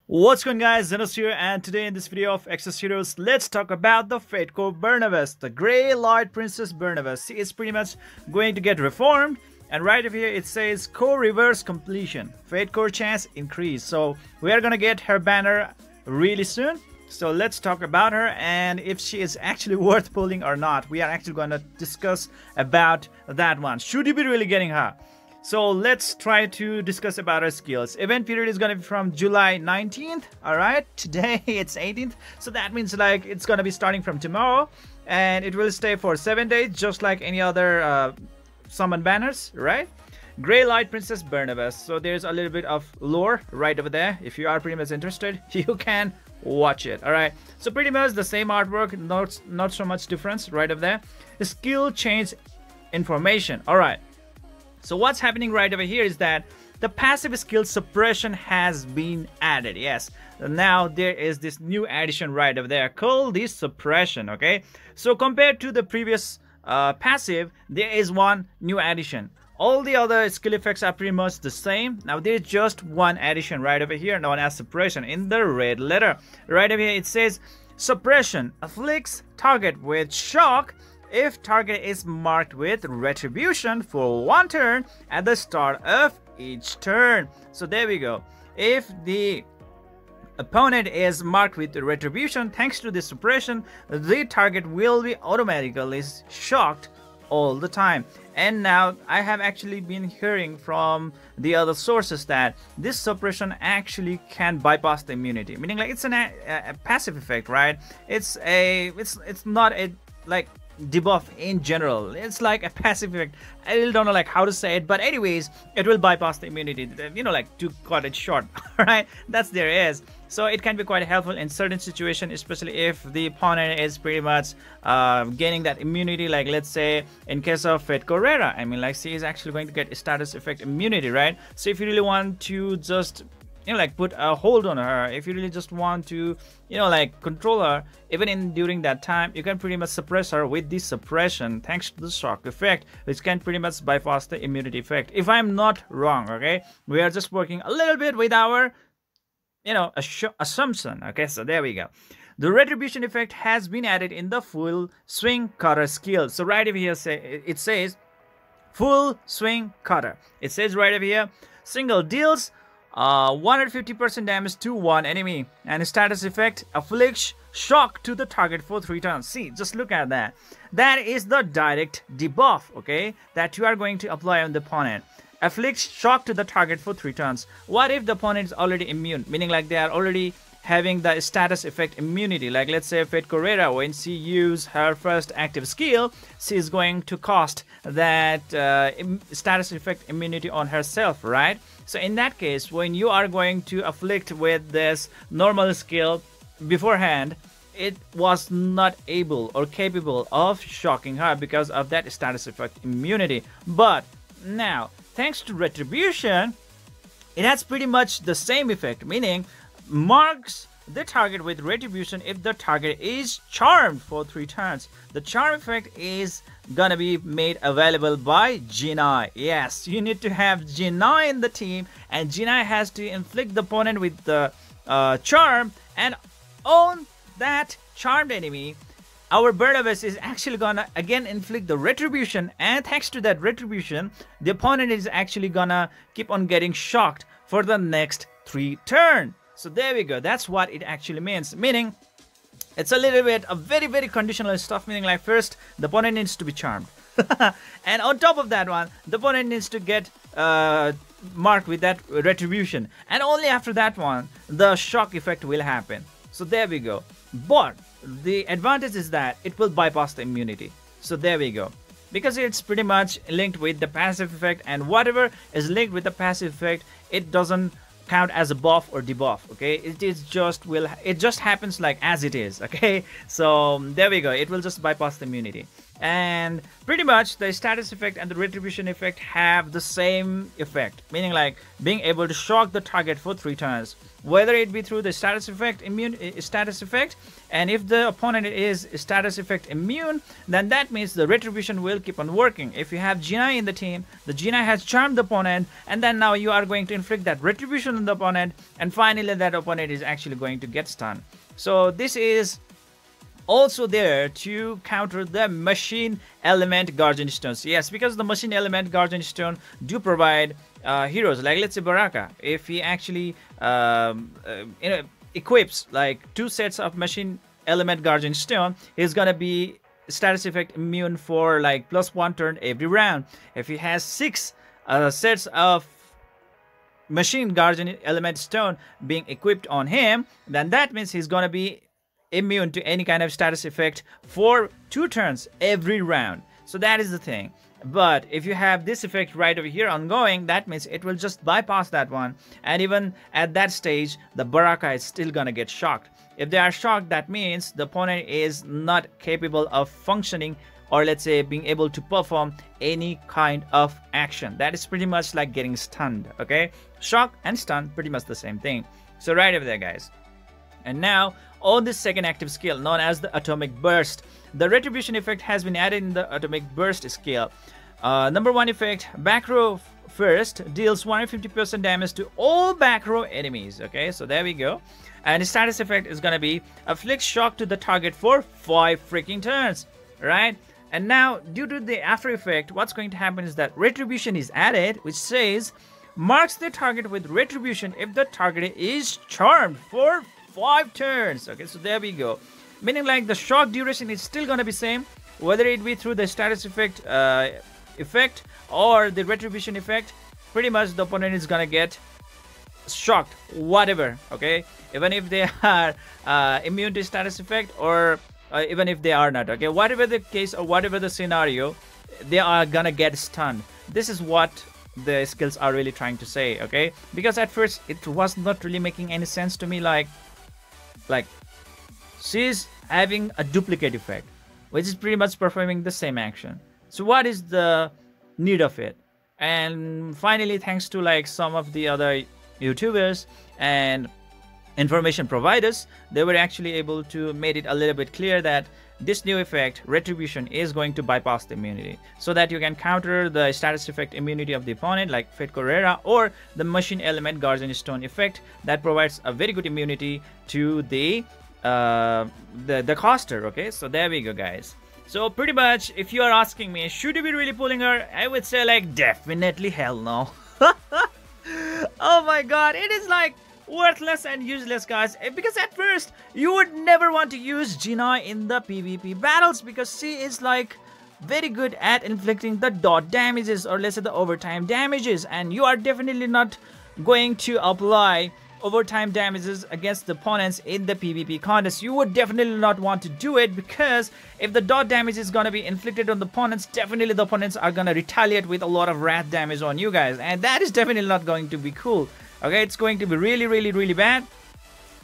What's going on, guys? Zennosh here, and today in this video of Exos Heroes, let's talk about the Fate Core Bernavas, the Grey Light Princess Bernavas. She is pretty much going to get reformed, and right over here it says Core Reverse Completion, Fate Core chance increase. So we are gonna get her banner really soon. So let's talk about her and if she is actually worth pulling or not. We are actually gonna discuss about that one. Should you be really getting her? So let's try to discuss about our skills. Event period is gonna be from July 19th. Alright, today it's 18th. So that means like it's gonna be starting from tomorrow. And it will stay for 7 days, just like any other summon banners, right? Grey Light Princess Bernavas. So there's a little bit of lore right over there. If you are pretty much interested, you can watch it. Alright, so pretty much the same artwork, not so much difference right over there. The skill change information. Alright. So what's happening right over here is that the passive skill Suppression has been added. Yes, now there is this new addition right over there called the Suppression. Okay, so compared to the previous passive, there is one new addition. All the other skill effects are pretty much the same. Now there's just one addition right over here known as Suppression in the red letter. Right over here it says Suppression afflicts target with shock if target is marked with Retribution for 1 turn at the start of each turn. So there we go. If the opponent is marked with Retribution, thanks to the Suppression, the target will be automatically shocked all the time. And now I have actually been hearing from the other sources that this Suppression actually can bypass the immunity, meaning like it's a passive effect, right? It's not a like debuff in general. It's like a passive effect. I really don't know like how to say it, but anyways, it will bypass the immunity, you know, like to cut it short. All right, that's there is. So it can be quite helpful in certain situations, especially if the opponent is pretty much gaining that immunity. Like let's say in case of Fate Correra, I mean like she is actually going to get status effect immunity, right? So if you really want to just like put a hold on her, if you really just want to like control her even during that time, you can pretty much suppress her with this Suppression thanks to the shock effect, which can pretty much bypass the immunity effect, if I'm not wrong. Okay, we are just working a little bit with our assumption. Okay, so there we go. The Retribution Effect has been added in the Full Swing Cutter skill. So right over here it says Full Swing Cutter. It says right over here, single deals 150% damage to one enemy, and status effect afflicts shock to the target for 3 turns. See, just look at that. That is the direct debuff, okay, that you are going to apply on the opponent. Afflicts shock to the target for 3 turns. What if the opponent is already immune, meaning like they are already having the status effect immunity? Like let's say Fate Correra, when she uses her first active skill, she is going to cost that status effect immunity on herself, right? So in that case, when you are going to afflict with this normal skill beforehand, it was not able or capable of shocking her because of that status effect immunity. But now, thanks to Retribution, it has pretty much the same effect, meaning marks the target with Retribution if the target is charmed for 3 turns. The charm effect is gonna be made available by Zennosh. Yes, you need to have Zennosh in the team, and Zennosh has to inflict the opponent with the charm, and on that charmed enemy, our Bernavas is actually gonna again inflict the Retribution, and thanks to that Retribution, the opponent is actually gonna keep on getting shocked for the next 3 turns. So there we go. That's what it actually means. Meaning, it's a little bit of very conditional stuff. Meaning, like first, the opponent needs to be charmed, and on top of that one, the opponent needs to get marked with that Retribution, and only after that one, the shock effect will happen. So there we go. But the advantage is that it will bypass the immunity. So there we go. Because it's pretty much linked with the passive effect, and whatever is linked with the passive effect, it doesn't count as a buff or debuff. Okay, it just happens like as it is. Okay, so there we go. It will just bypass the immunity, and pretty much the status effect and the Retribution effect have the same effect, meaning like being able to shock the target for 3 turns. whether it be through the status effect status effect. And if the opponent is status effect immune, then that means the retribution will keep on working. If you have Gina in the team, the Gina has charmed the opponent, and then now you are going to inflict that retribution on the opponent, and finally that opponent is actually going to get stunned. So this is also there to counter the machine element guardian stones. Yes, because the machine element guardian stone do provide heroes like, let's say, Baraka. If he actually equips like 2 sets of machine element guardian stone, he's gonna be status effect immune for like +1 turn every round. If he has 6 sets of machine guardian element stone being equipped on him, then that means he's gonna be immune to any kind of status effect for 2 turns every round. So that is the thing. But if you have this effect right over here ongoing, that means it will just bypass that one, and even at that stage the Baraka is still gonna get shocked. If they are shocked, that means the opponent is not capable of functioning, or let's say being able to perform any kind of action. That is pretty much like getting stunned. Okay, shock and stun, pretty much the same thing. So right over there, guys. And now on this second active skill known as the Atomic Burst, the Retribution effect has been added in the Atomic Burst skill. Number 1 effect, back row first, deals 150% damage to all back row enemies. Okay, so there we go. And the status effect is gonna be afflicts shock to the target for 5 freaking turns, right? And now due to the after effect, what's going to happen is that Retribution is added, which says marks the target with Retribution if the target is charmed for 5 turns. Okay, so there we go. Meaning like the shock duration is still gonna be same, whether it be through the status effect or the retribution effect. Pretty much the opponent is gonna get shocked, whatever. Okay, even if they are immune to status effect, or even if they are not. Okay, whatever the case or whatever the scenario, they are gonna get stunned. This is what the skills are really trying to say. Okay, because at first it was not really making any sense to me, like she's having a duplicate effect which is pretty much performing the same action. So what is the need of it? And finally, thanks to like some of the other YouTubers and information providers, they were actually able to make it a little bit clear that this new effect, Retribution, is going to bypass the immunity, so that you can counter the status effect immunity of the opponent like Fate Correra, or the machine element guardian stone effect that provides a very good immunity to the caster. Okay, so there we go, guys. So pretty much, if you are asking me, should you be really pulling her, I would say like definitely hell no. Oh my god, it is like worthless and useless, guys, because at first you would never want to use Gina in the PvP battles, because she is like very good at inflicting the dot damages, or let's say the overtime damages, and you are definitely not going to apply overtime damages against the opponents in the PvP contest. You would definitely not want to do it, because if the dot damage is going to be inflicted on the opponents, definitely the opponents are going to retaliate with a lot of wrath damage on you guys, and that is definitely not going to be cool. Okay, it's going to be really bad.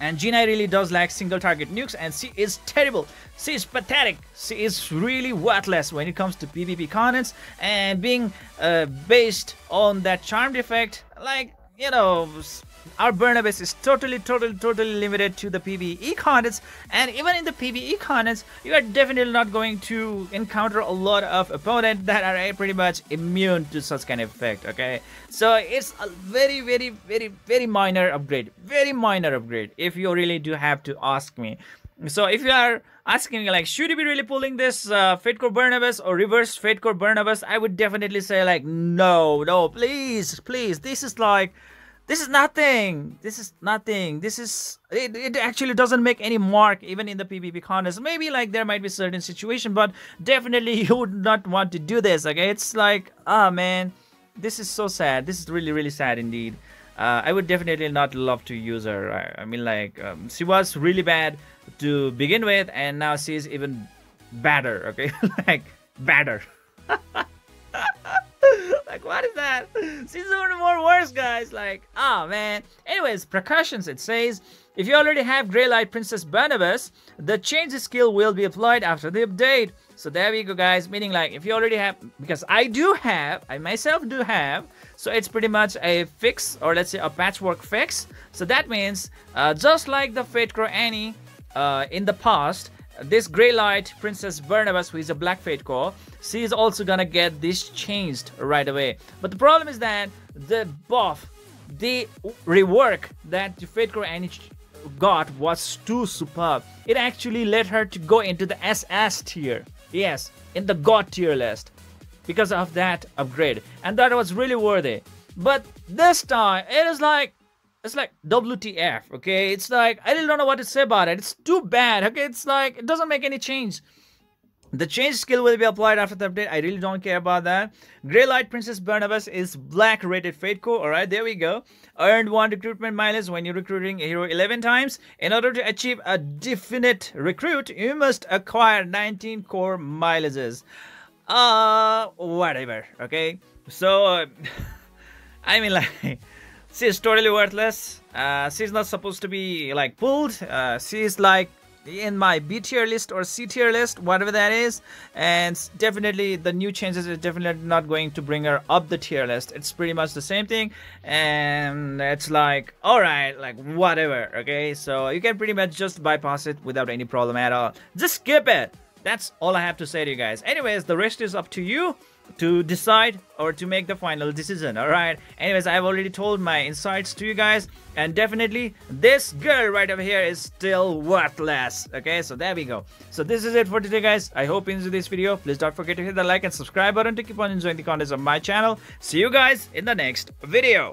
And Gina really does like single target nukes, and she is terrible. She is pathetic. She is really worthless when it comes to PvP contests, and being based on that charmed effect, like, you know, our Bernavas is totally limited to the PvE contests, and even in the PvE contests, you are definitely not going to encounter a lot of opponents that are pretty much immune to such kind of effect. Okay, so it's a very minor upgrade, if you really do have to ask me. So if you are asking me like, should you be really pulling this Fate Core Bernavas or reverse Fate Core Bernavas, I would definitely say like no, please, this is like, this is nothing. It actually doesn't make any mark even in the PvP contest. Maybe like there might be certain situation, but definitely you would not want to do this. Okay, it's like, ah, man, this is so sad. This is really sad indeed. I would definitely not love to use her. I mean, like, she was really bad to begin with, and now she's even badder. Okay, like badder. Like, what is that? She's even more worse, guys. Like, oh man. Anyways, precautions. It says if you already have Grey Light Princess Bernavas, the change skill will be applied after the update. So there we go, guys. Meaning like if you already have, because I myself do have. So it's pretty much a fix, or let's say a patchwork fix. So that means just like the Fate Core Annie in the past, this Grey Light Princess Bernavas, who is a Black Fate Core, she is also gonna get this changed right away. But the problem is that the buff, the rework that the Fate Core Annie got was too superb. It actually led her to go into the SS tier. Yes, in the God tier list, because of that upgrade, and that was really worthy. But this time it's like WTF, okay? It's like I really don't know what to say about it. It's too bad, okay? It's like it doesn't make any change. The change skill will be applied after the update. I really don't care about that. Grey Light Princess Bernavas is Black rated Fate Core. Alright, there we go. Earned 1 recruitment mileage when you're recruiting a hero 11 times. In order to achieve a definite recruit, you must acquire 19 core mileages. Whatever, okay? So, I mean, like, she's totally worthless. She's not supposed to be, like, pulled. She's, like, in my B tier list or C tier list, whatever that is, and definitely the new changes is definitely not going to bring her up the tier list. It's pretty much the same thing, and it's like, alright, like whatever, okay? So you can pretty much just bypass it without any problem at all. Just skip it. That's all I have to say to you guys. Anyways, the rest is up to you to decide or to make the final decision. Alright, anyways, I've already told my insights to you guys, and definitely this girl right over here is still worthless. Okay, so there we go. So this is it for today, guys. I hope you enjoyed this video. Please don't forget to hit the like and subscribe button to keep on enjoying the contents of my channel. See you guys in the next video.